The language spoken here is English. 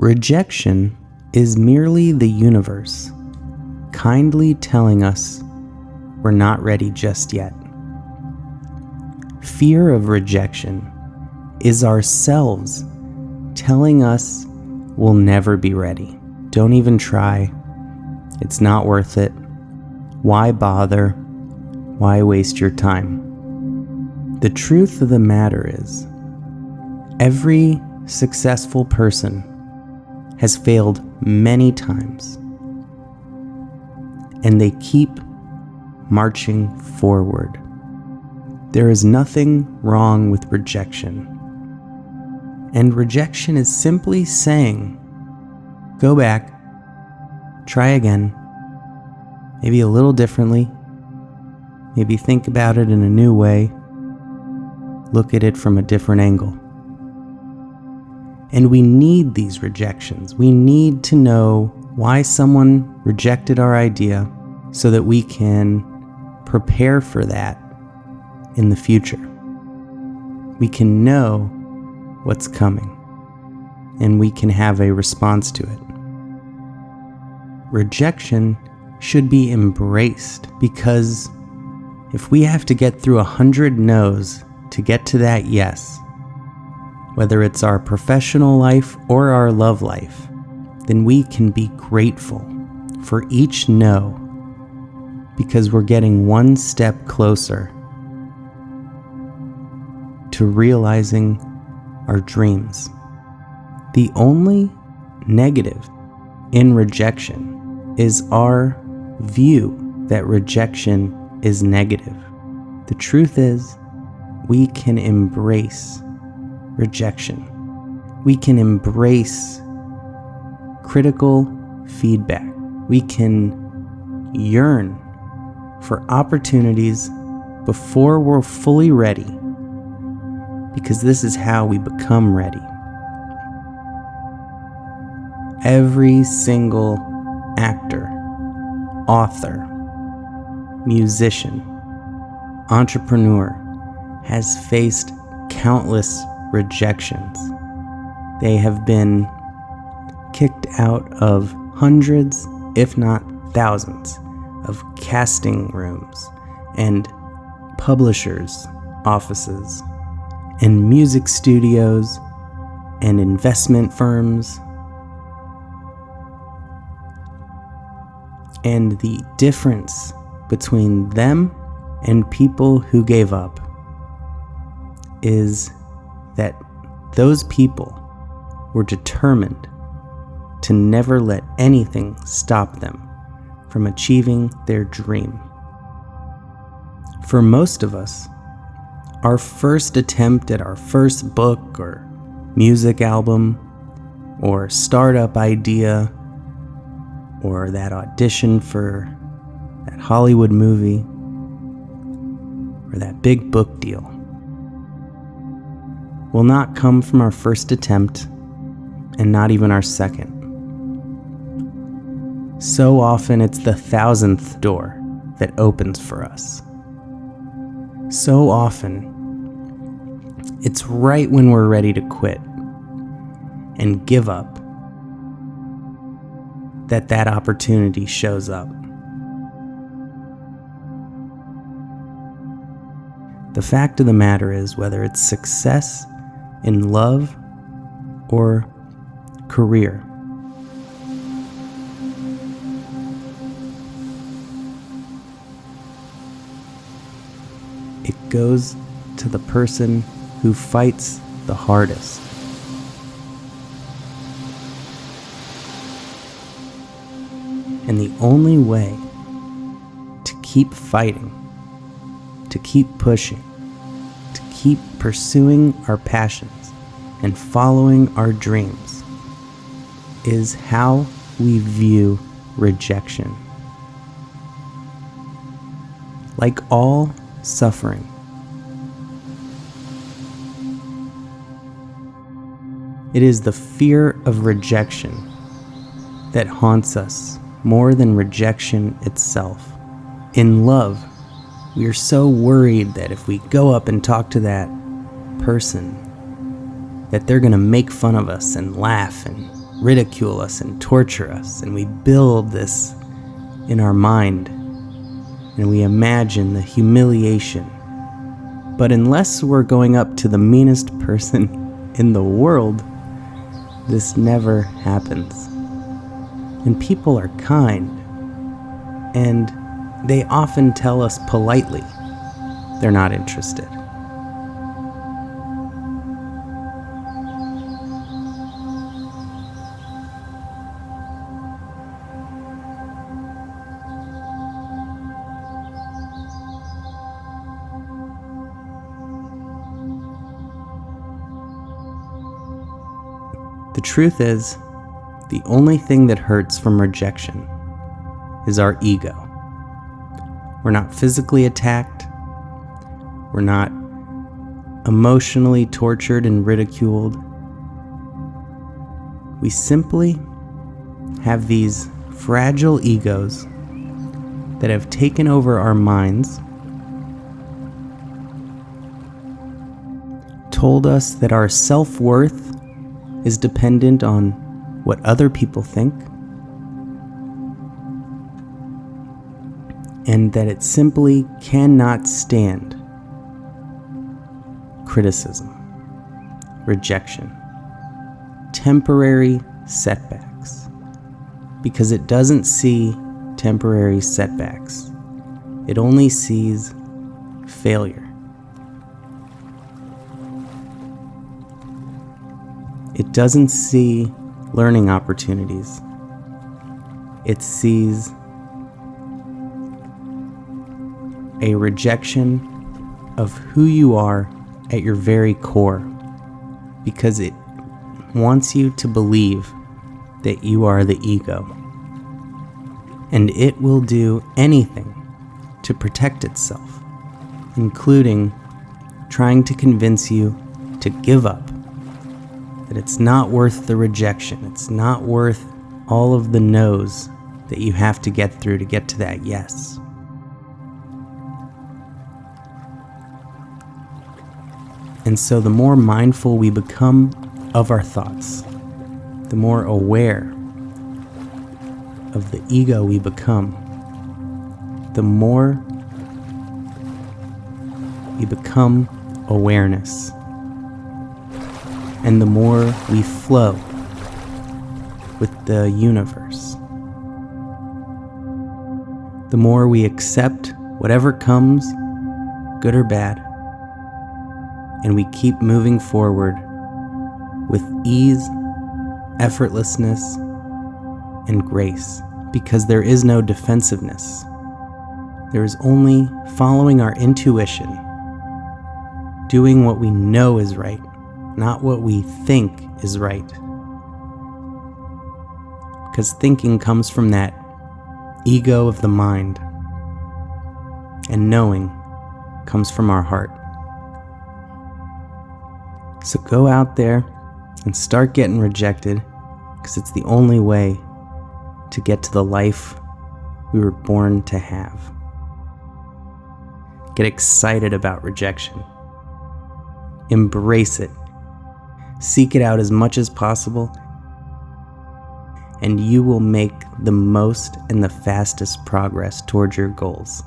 Rejection is merely the universe kindly telling us we're not ready just yet. Fear of rejection is ourselves telling us we'll never be ready. Don't even try. It's not worth it. Why bother? Why waste your time? The truth of the matter is, every successful person has failed many times, and they keep marching forward. There is nothing wrong with rejection. And rejection is simply saying, go back, try again, maybe a little differently, maybe think about it in a new way, look at it from a different angle. And we need these rejections. We need to know why someone rejected our idea so that we can prepare for that in the future. We can know what's coming, and we can have a response to it. Rejection should be embraced, because if we have to get through 100 no's to get to that yes, whether it's our professional life or our love life, then we can be grateful for each no, because we're getting one step closer to realizing our dreams. The only negative in rejection is our view that rejection is negative. The truth is, we can embrace rejection. We can embrace critical feedback. We can yearn for opportunities before we're fully ready, because this is how we become ready. Every single actor, author, musician, entrepreneur has faced countless rejections. They have been kicked out of hundreds, if not thousands, of casting rooms and publishers' offices and music studios and investment firms. And the difference between them and people who gave up is that those people were determined to never let anything stop them from achieving their dream. For most of us, our first attempt at our first book or music album or startup idea or that audition for that Hollywood movie or that big book deal will not come from our first attempt, and not even our second. So often it's the 1,000th door that opens for us. So often it's right when we're ready to quit and give up that opportunity shows up. The fact of the matter is, whether it's success in love or career, it goes to the person who fights the hardest. And the only way to keep fighting, to keep pushing, to keep pursuing our passions and following our dreams is how we view rejection. Like all suffering, it is the fear of rejection that haunts us more than rejection itself. In love, we are so worried that if we go up and talk to that person, that they're going to make fun of us and laugh and ridicule us and torture us, and we build this in our mind, and we imagine the humiliation. But unless we're going up to the meanest person in the world, this never happens. And people are kind, and they often tell us politely they're not interested. The truth is, the only thing that hurts from rejection is our ego. We're not physically attacked. We're not emotionally tortured and ridiculed. We simply have these fragile egos that have taken over our minds, told us that our self-worth is dependent on what other people think, and that it simply cannot stand criticism, rejection, temporary setbacks, because it doesn't see temporary setbacks. It only sees failure. It doesn't see learning opportunities. It sees a rejection of who you are at your very core, because it wants you to believe that you are the ego. And it will do anything to protect itself, including trying to convince you to give up. That it's not worth the rejection. It's not worth all of the no's that you have to get through to get to that yes. And so the more mindful we become of our thoughts, the more aware of the ego we become, the more we become awareness. And the more we flow with the universe, the more we accept whatever comes, good or bad, and we keep moving forward with ease, effortlessness, and grace, because there is no defensiveness. There is only following our intuition, doing what we know is right, not what we think is right. Because thinking comes from that ego of the mind, and knowing comes from our heart. So go out there and start getting rejected, because it's the only way to get to the life we were born to have. Get excited about rejection. Embrace it. Seek it out as much as possible, and you will make the most and the fastest progress towards your goals.